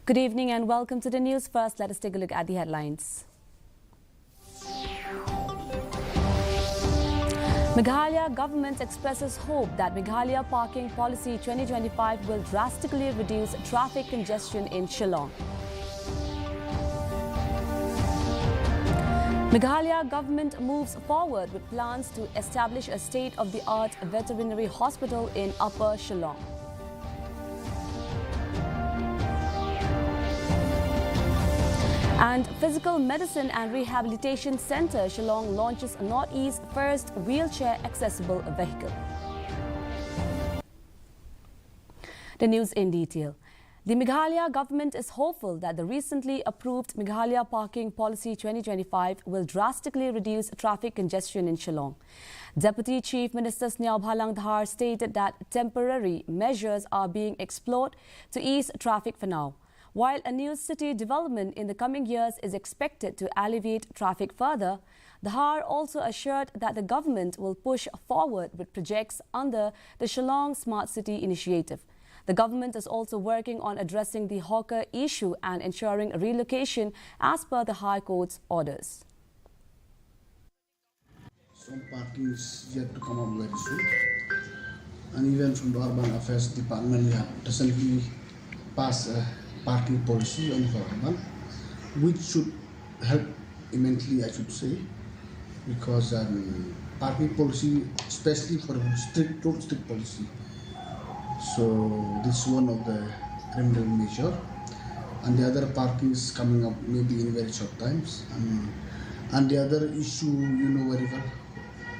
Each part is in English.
Good evening and welcome to the news. First, let us take a look at the headlines. Meghalaya government expresses hope that Meghalaya Parking Policy 2025 will drastically reduce traffic congestion in Shillong. Meghalaya government moves forward with plans to establish a state-of-the-art veterinary hospital in Upper Shillong. And Physical Medicine and Rehabilitation Centre Shillong launches Northeast's first wheelchair-accessible vehicle. The news in detail. The Meghalaya government is hopeful that the recently approved Meghalaya Parking Policy 2025 will drastically reduce traffic congestion in Shillong. Deputy Chief Minister Sneaw Bhalang Dhar stated that temporary measures are being explored to ease traffic for now, while a new city development in the coming years is expected to alleviate traffic further. Dhar also assured that the government will push forward with projects under the Shillong Smart City Initiative. The government is also working on addressing the hawker issue and ensuring relocation as per the High Court's orders. Some parking is yet to come up very soon, and even from the Urban Affairs Department, we have recently passed a parking policy on for urban, which should help immensely, I should say, because parking policy, especially for strict policy. So this is one of the criminal measure, and the other parking is coming up maybe in very short times. And the other issue, you know very well,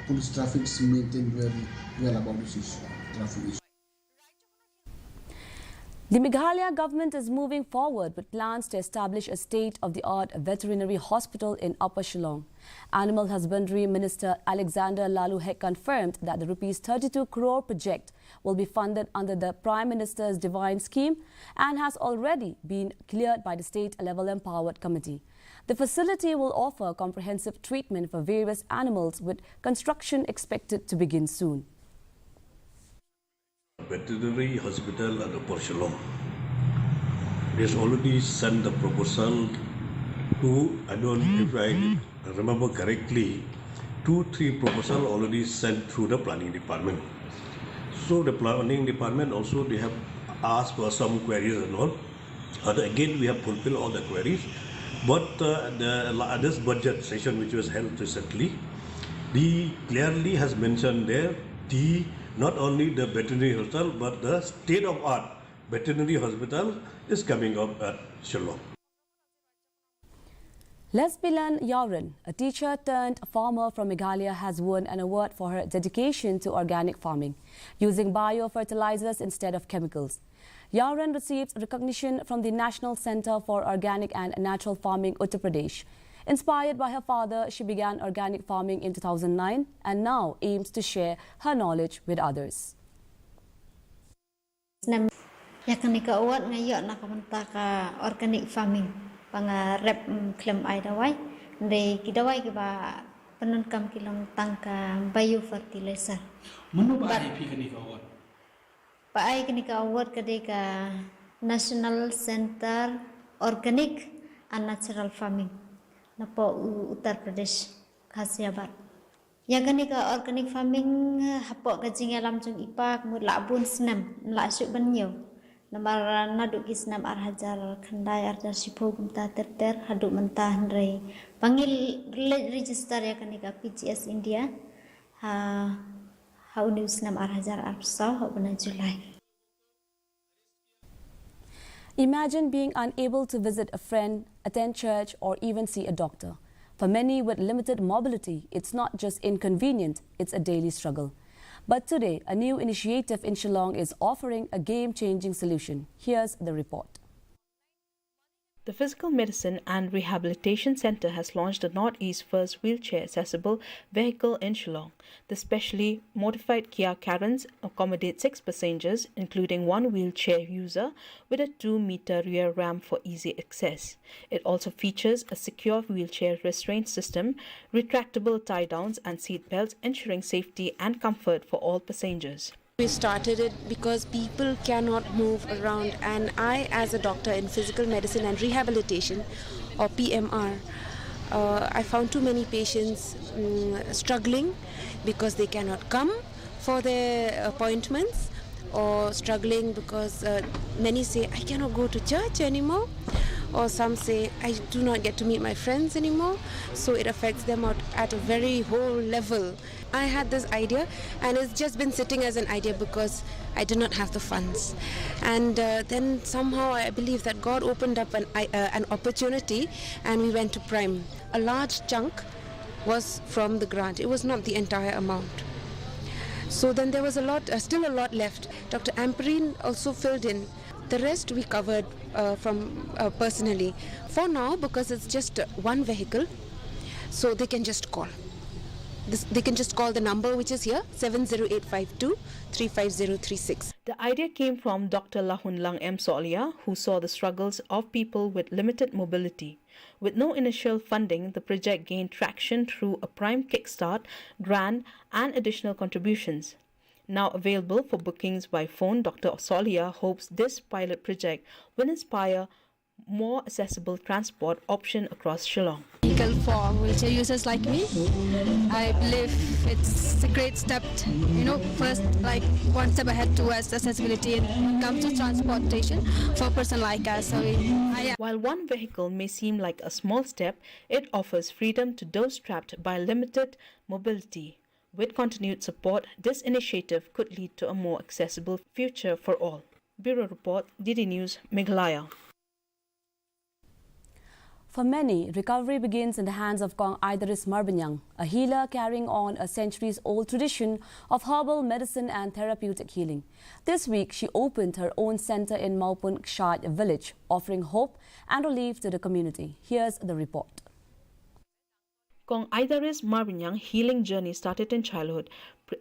police traffic is maintained very well about this issue, traffic issue. The Meghalaya government is moving forward with plans to establish a state-of-the-art veterinary hospital in Upper Shillong. Animal Husbandry Minister Alexander Lalu had confirmed that the Rs 32 crore project will be funded under the Prime Minister's Divine Scheme and has already been cleared by the State-Level Empowered Committee. The facility will offer comprehensive treatment for various animals, with construction expected to begin soon. Veterinary hospital at Upper Shillong. It has already sent the proposal to, if I remember correctly, 2-3 proposals already sent through the planning department. So the planning department also, they have asked for some queries and all. Again, we have fulfilled all the queries. But this budget session which was held recently, the clearly has mentioned there not only the veterinary hospital, but the state-of-art veterinary hospital is coming up at Shillong. Lesbilan Yauran, a teacher turned farmer from Meghalaya, has won an award for her dedication to organic farming, using biofertilizers instead of chemicals. Yauran received recognition from the National Centre for Organic and Natural Farming, Uttar Pradesh. Inspired by her father, she began organic farming in 2009 and now aims to share her knowledge with others. Award ngayon nakapunta organic farming rep klem ay dawai de kidawai kiba penunkam kilong tangka biofertilizer. Mano ba ay pikanika award? Pa ay kanika award kadeka National Center Organic and Natural Farming na po Uttar Pradesh Ghaziabad. Ya kanika organic farming hapo kajing alam jung ipak mula bun senam la syuk banyo. Namar naduk kisnam arhajar khandai arjar sipo gumta terter haduk mentah nrei panggil register ya kanika PGS India ha unus nam arhajar arsau ha bena Julai. Imagine being unable to visit a friend, attend church, or even see a doctor. For many with limited mobility, it's not just inconvenient, it's a daily struggle. But today, a new initiative in Shillong is offering a game-changing solution. Here's the report. The Physical Medicine and Rehabilitation Centre has launched the Northeast's first wheelchair-accessible vehicle in Shillong. The specially modified Kia Carens accommodate 6 passengers, including 1 wheelchair user, with a 2-meter rear ramp for easy access. It also features a secure wheelchair restraint system, retractable tie-downs and seat belts, ensuring safety and comfort for all passengers. We started it because people cannot move around, and I, as a doctor in physical medicine and rehabilitation, or PMR, I found too many patients struggling because they cannot come for their appointments, or struggling because many say, I cannot go to church anymore, or some say, I do not get to meet my friends anymore, so it affects them at a very whole level. I had this idea, and it's just been sitting as an idea because I did not have the funds. And then somehow I believe that God opened up an opportunity, and we went to Prime. A large chunk was from the grant. It was not the entire amount. So then there was still a lot left. Dr. Amperine also filled in. The rest we covered from personally. For now, because it's just one vehicle, so they can just call. They can just call the number which is here, 70852 35036. The idea came from Dr. Lahun Lang M. Solia, who saw the struggles of people with limited mobility. With no initial funding, the project gained traction through a prime kickstart, grant, and additional contributions. Now available for bookings by phone, Dr. Solia hopes this pilot project will inspire more accessible transport option across Shillong. For wheelchair users like me, I believe it's a great step, first one step ahead towards accessibility when it comes to transportation for a person like us. While one vehicle may seem like a small step, it offers freedom to those trapped by limited mobility. With continued support, this initiative could lead to a more accessible future for all. Bureau Report, DD News, Meghalaya. For many, recovery begins in the hands of Kong Idris Marbanyang, a healer carrying on a centuries-old tradition of herbal medicine and therapeutic healing. This week, she opened her own center in Maupun Kshad village, offering hope and relief to the community. Here's the report. Kong Idris Marbanyang's healing journey started in childhood,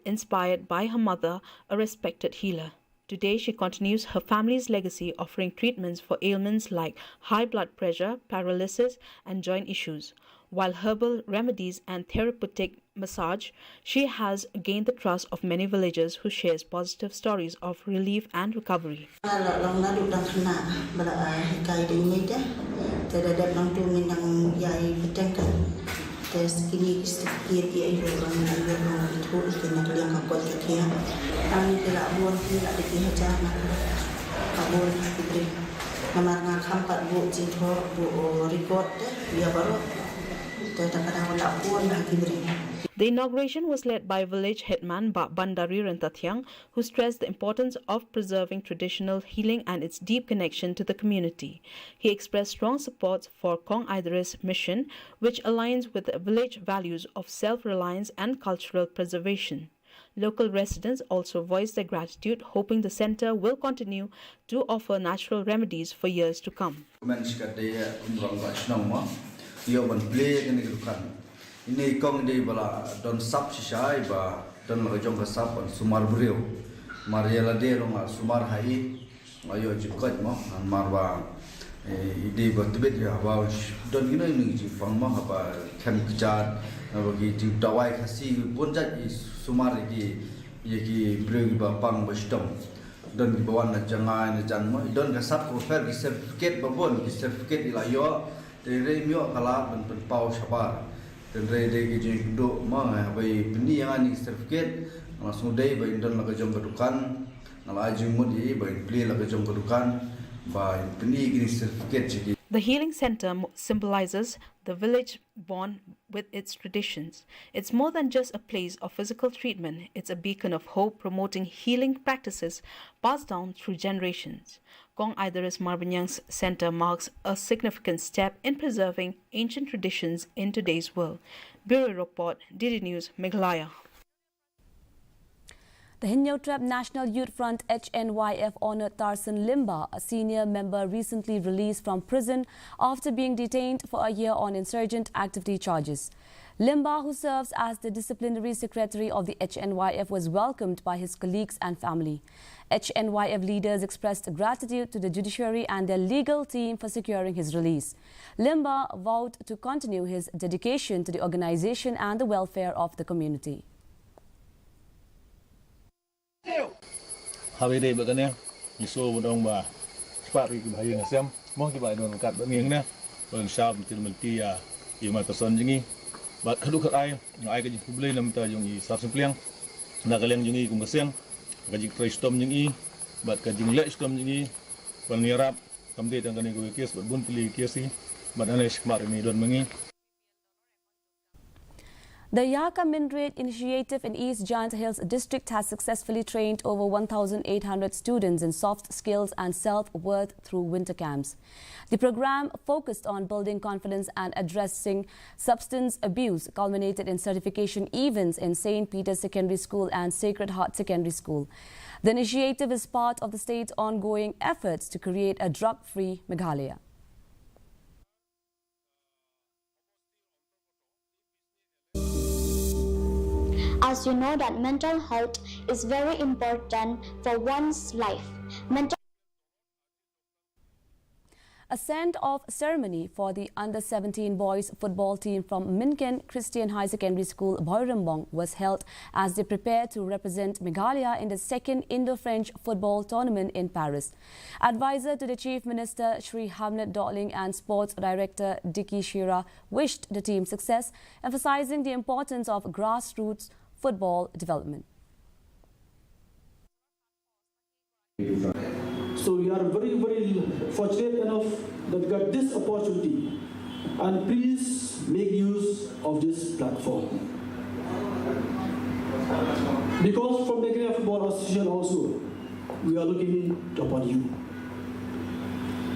inspired by her mother, a respected healer. Today, she continues her family's legacy, offering treatments for ailments like high blood pressure, paralysis, and joint issues. While herbal remedies and therapeutic massage, she has gained the trust of many villagers who shares positive stories of relief and recovery. The inauguration was led by village headman Bandari Rentatyang, who stressed the importance of preserving traditional healing and its deep connection to the community. He expressed strong support for Kong Idris' mission, which aligns with the village values of self-reliance and cultural preservation. Local residents also voiced their gratitude, hoping the centre will continue to offer natural remedies for years to come. Ini kong di bala don sap sisai ba don lagajong kasap on sumar brio mariela de ronga sumar hai ayo jikot mo marwa ide batbet ya ba don gino ni ji fang mo ba khem kjat bagi ji dawai khasi bonjat sumar gi yeki brio ba pang ba stom don gi bawan na jangai na jan mo don kasap ko fer gi certificate ba bon gi certificate ilayo de re myo kala ben pau sabar dan rede gigi do ma bai pini yang ani certificate langsung dai bai don la kajong kedukan nala ajing mudi bai play la kajong kedukan bai pini gini certificate gigi. The healing center symbolizes the village born with its traditions. It's more than just a place of physical treatment. It's a beacon of hope, promoting healing practices passed down through generations. Kong Idris Marbanyang's center marks a significant step in preserving ancient traditions in today's world. Bureau Report, DD News, Meghalaya. The Hinyotrap National Youth Front HNYF honored Tarsan Limba, a senior member recently released from prison after being detained for a year on insurgent activity charges. Limba, who serves as the disciplinary secretary of the HNYF, was welcomed by his colleagues and family. HNYF leaders expressed gratitude to the judiciary and their legal team for securing his release. Limba vowed to continue his dedication to the organization and the welfare of the community. Havide bagane iso bodong ba cepat ri bahaya ngasem mo ki ba don kat banging na bon shab til melti ya i matason jingi ba khadu khat ai ka ji publi nam ta yung i sar sempliang na kaleng jingi kum kaseng ka ji fresh tom jingi ba ka jing le stom jingi bon nirap kamde tang kani ko kes bun pili kesi ba ane shmar ni don mangi. The Yaka Mindrate initiative in East Giant Hills district has successfully trained over 1,800 students in soft skills and self-worth through winter camps. The program focused on building confidence and addressing substance abuse, culminated in certification events in St. Peter's Secondary School and Sacred Heart Secondary School. The initiative is part of the state's ongoing efforts to create a drug-free Meghalaya. As you know that mental health is very important for one's life. A send-off ceremony for the under-17 boys football team from Minken Christian High Secondary School, Boirambong, was held as they prepare to represent Meghalaya in the second Indo-French football tournament in Paris. Advisor to the Chief Minister, Shri Hamlet Dotling, and Sports Director Dicky Shira wished the team success, emphasizing the importance of grassroots football development. So we are very, very fortunate enough that we got this opportunity, and please make use of this platform. Because from Meghalaya Football Association also, we are looking upon you.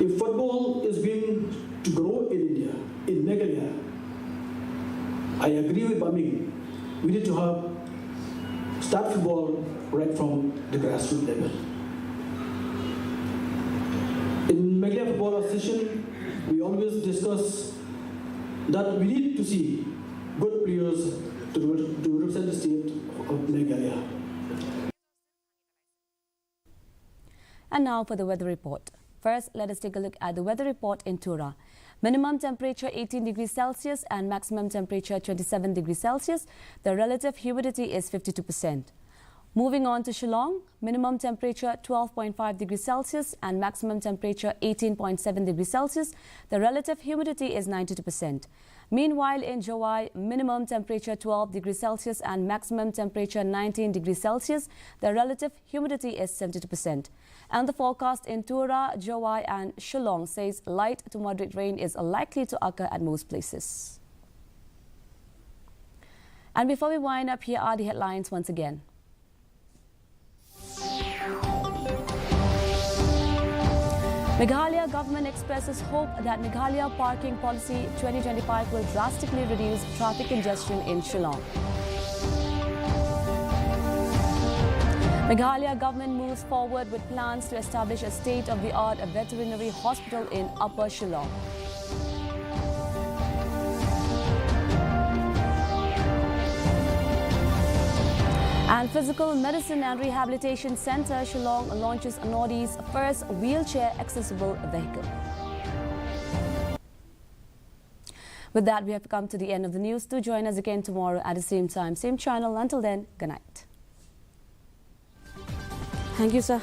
If football is going to grow in India, in Meghalaya, I agree with Baming. We need to start football right from the grassroots level. In Meghalaya Football Association, we always discuss that we need to see good players to represent the state of Meghalaya. And now for the weather report. First, let us take a look at the weather report in Tura. Minimum temperature 18 degrees Celsius and maximum temperature 27 degrees Celsius. The relative humidity is 52%. Moving on to Shillong, minimum temperature 12.5 degrees Celsius and maximum temperature 18.7 degrees Celsius. The relative humidity is 92%. Meanwhile, in Jowai, minimum temperature 12 degrees Celsius and maximum temperature 19 degrees Celsius. The relative humidity is 72%. And the forecast in Tura, Jowai and Shillong says light to moderate rain is likely to occur at most places. And before we wind up, here are the headlines once again. Meghalaya government expresses hope that Meghalaya Parking Policy 2025 will drastically reduce traffic congestion in Shillong. Meghalaya government moves forward with plans to establish a state-of-the-art veterinary hospital in Upper Shillong. And Physical Medicine and Rehabilitation Center Shillong launches Northeast's first wheelchair-accessible vehicle. With that, we have come to the end of the news. Do join us again tomorrow at the same time, same channel. Until then, good night. Thank you, sir.